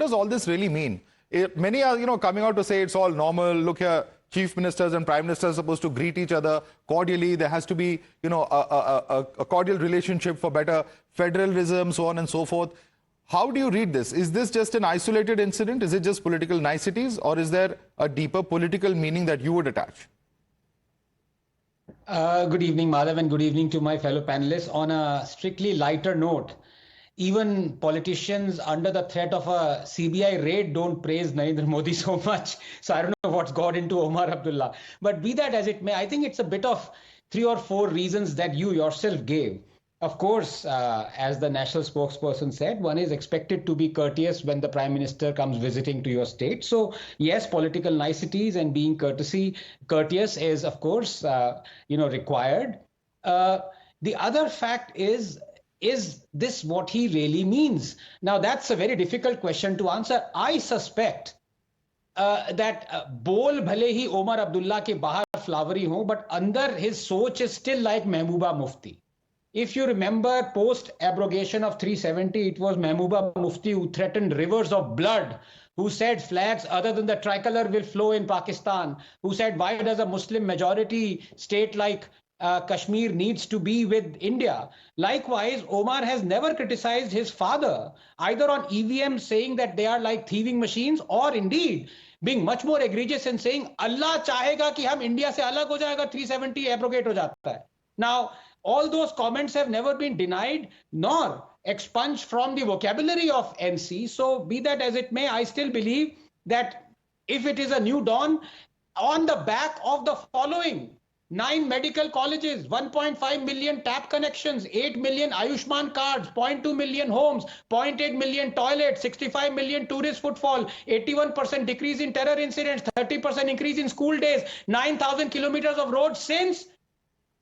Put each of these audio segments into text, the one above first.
does all this really mean? Many are, coming out to say it's all normal. Look here, chief ministers and prime ministers are supposed to greet each other cordially. There has to be, a cordial relationship for better federalism, so on and so forth. How do you read this? Is this just an isolated incident? Is it just political niceties, or is there a deeper political meaning that you would attach? Good evening, Madhav, and good evening to my fellow panelists. On a strictly lighter note, even politicians under the threat of a CBI raid don't praise Narendra Modi so much. So I don't know what's got into Omar Abdullah. But be that as it may, I think it's a bit of 3 or 4 reasons that you yourself gave. Of course, as the national spokesperson said, one is expected to be courteous when the Prime Minister comes visiting to your state. So yes, political niceties and being courteous is, of course, required. The other fact is this what he really means? Now, that's a very difficult question to answer. I suspect that bol bhale hi Omar Abdullah ke bahar flowery ho, but under his soch is still like Mehbooba Mufti. If you remember, post-abrogation of 370, it was Mehbooba Mufti who threatened rivers of blood, who said flags other than the tricolor will flow in Pakistan, who said why does a Muslim majority state like Kashmir needs to be with India. Likewise, Omar has never criticized his father, either on EVM saying that they are like thieving machines, or indeed being much more egregious in saying Allah chahega ki hum India se alag ho jayega, 370 abrogate ho jata hai. Now, all those comments have never been denied nor expunged from the vocabulary of NC. So be that as it may, I still believe that if it is a new dawn on the back of the following: 9 medical colleges, 1.5 million tap connections, 8 million Ayushman cards, 0.2 million homes, 0.8 million toilets, 65 million tourist footfall, 81% decrease in terror incidents, 30% increase in school days, 9,000 kilometers of roads since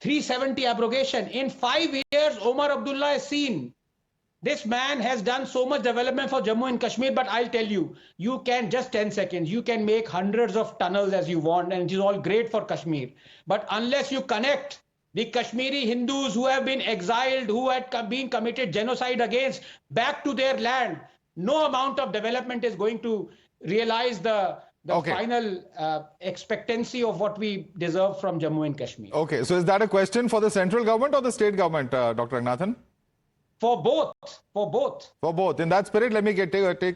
370 abrogation. In 5 years, Omar Abdullah has seen. This man has done so much development for Jammu and Kashmir, but I'll tell you, you can just 10 seconds, you can make hundreds of tunnels as you want, and it is all great for Kashmir. But unless you connect the Kashmiri Hindus who have been exiled, who had been committed genocide against, back to their land, no amount of development is going to realize the final expectancy of what we deserve from Jammu and Kashmir. Okay, so is that a question for the central government or the state government, Dr. Ranganathan? For both. For both. For both. In that spirit, let me take